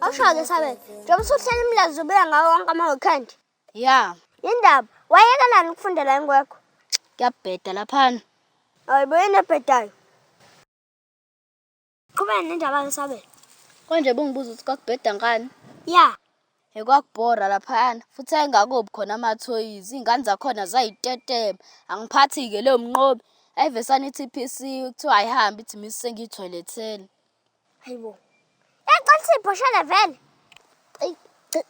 Awusho-ke Sabele, njengoba usuhlela imlazi ubeka ngawo wonke ama-weekend. Ya, Yindaba, wayekelani ukufundela ingwekho? kuyabheda laphana. Hayibo, yini ebhedayo? Qhubeka nendaba-ke Sabele. Konje bungibuza ukuthi kwakubheda ngani? Ya, Kwakubhora laphana, futhi ayingakubi khona amathoyizi, iy'ngane zakhona zayitetema. Angiphathi-ke leyo mnqobi. Ayivesane i-TPC kuthiwa ayihambi ithi mina sengiyithoyiletheni. hayibo. Ecala ibhoshele vele.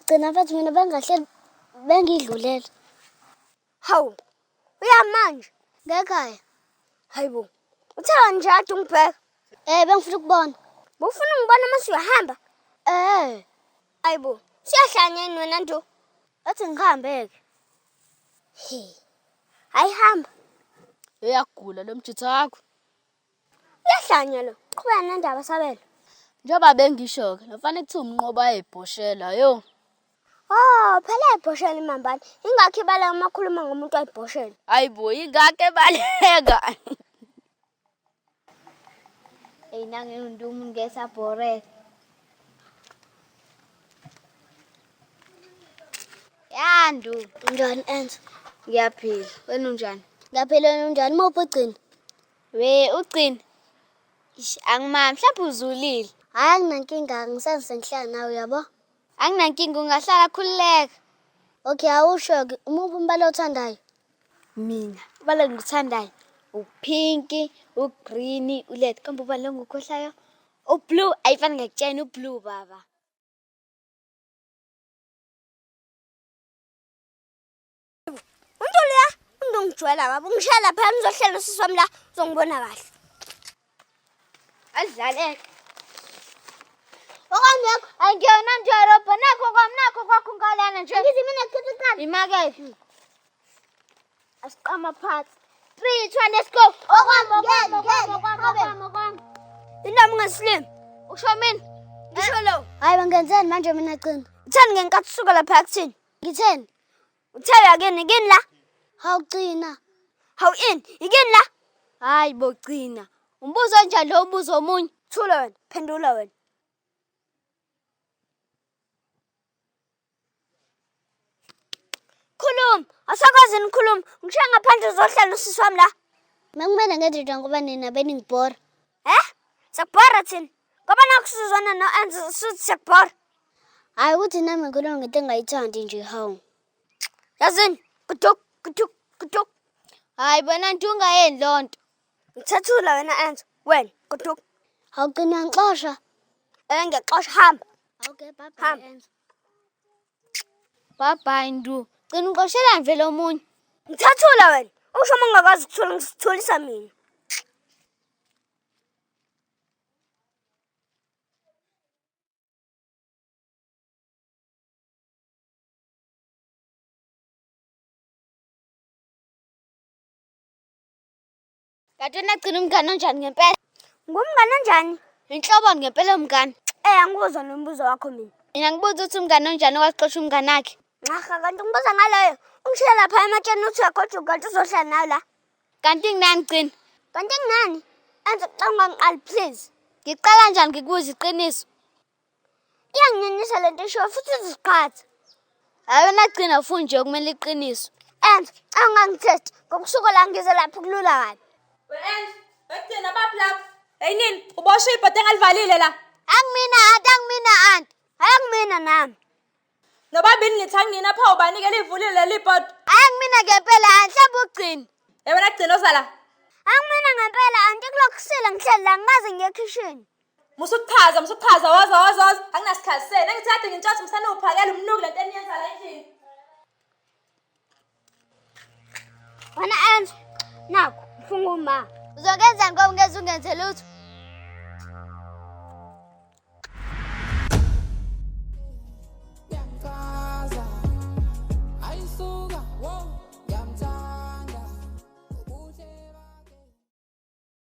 Gcina mfethu mina bengahleli bengidlulela. Hawu, uyamanje. Ngekhaya. Hayibo, uthela nje ade ungibheka. Bengifuna ukubona. Bufuna ungibona mase uyahamba? Hayibo, siyahlanya yini wena nto? Athi ngihambe-ke. Ayihamba. Uyagula lo mjitha wakho. Uyahlanya lo. Qhubeka nendaba Sabele. Njengoba bengisho-ke, nafanele kuthiwa umnqobi ayibhoshela, yo. Oh, phela ayibhoshela imambane. Ingakho ibala uma khuluma ngomuntu ayibhoshela. Hayibo, yingakho ebaleka. Nange umuntu ngesabhoreka. Yandu. Njani Enzo? Ngiyaphila. Wena unjani? Ngaphela wena unjani muphi ugcina? Ugcina. Angimami, mhlawumbe uzulile. Hayi anginankinga ngisenze ngihlala nawe yabo. Anginankinga ungahlala khululeka. Okay, awusho-ke umuphi umbala othandayo? Mina, ubala ngikuthandayo. Upinki, ugreen, ulet. Kambe ubala ngokhohlayo? Ublue, ayifani ngakutshena ublue baba. Untuluya, ungijwayela baba. Ngishela phela ngizohlela usisi wami la, uzongibona kahle. Adlaleke. Okangekho, ayingiyona nje nakho kwakho ngalana nje. Ngithi mina ngikhetha iqanda. Imakethe. Asiqama phansi. 3, 2, let's go. Okwami. Indaba ungasilimi. Usho mina? Ngisho lo. Hayi bangenzeni manje mina qina. Utheni ngenkathi usuka lapha kuthini? Ngitheni? Uthela kini la? Hawuqina. Hawu ini, ikini la? Hayi bogcina. Umbuzo njalo lo umbuzo omunye. Thula wena, phendula wena. Khuluma, asakwazi nikhuluma. Ngishiya ngaphandle uzohlela usisi wami la. Makumele ngenze njengoba nina beningibhora. Sakubhora thina. Ngoba nakusuzwana no-Enzo suthi sakubhora. Hayi ukuthi nami ngikhuluma ngento engayithandi nje hawu. Yazini, kuduk. Hayi bona ntungayeni lonto. Ngithathula wena Enzo. Wena, kuduk. Hawuqina ngixosha. Ngiyaxosha hamba. Okay, bye Hamba. Enzo. Bye Ndu. Qina uqoshelani vele omunye? Ngithathula wena. Usho uma ungakwazi ukuthula ngisithulisa mina. Kanti nagcina umngane onjani ngempela? Ngumngane onjani? Inhlobo ngempela umngane. Angibuzwa nombuzo wakho mina. Mina ngibuza ukuthi umngane onjani owaxoxa umngane wakhe. Ncaha kanti ngibuza ngaleyo. Ungishiya lapha ematsheni uthi uyagoduka kanti uzohlala nawe la. Kanti nginani qina? Kanti nginani? Enzo canga ngiqali please. Ngiqala njani ngikubuza iqiniso? Iyanginyenyisa lento esho futhi iziqhatha. Hayi wena qina ufuna nje ukumela iqiniso. Enzo angangithethe ngokusuka la ngize lapha kulula kabi. Enzo, bekugcina bablapha. Hey nini, uboshe ibhodo engalivalile la. Angimina aunt. Angimina nami. Nobabili nithi angina pha ubanikele ivulile leli bhodo. Angimina ngempela mhlawumbe ugcina. Wena gcina ozala. Angimina ngempela anti kulokusila ngihleli la ngaze ngiye ekitchen. Musuchaza waza. Anginasikhathi sena. Ngithathe ngintshathi msana uphakela umnuku lento eniyenza la endlini. Wena Enzo, nakho ufuna uma. Uzokenzani ngoba ungeze ungenze lutho?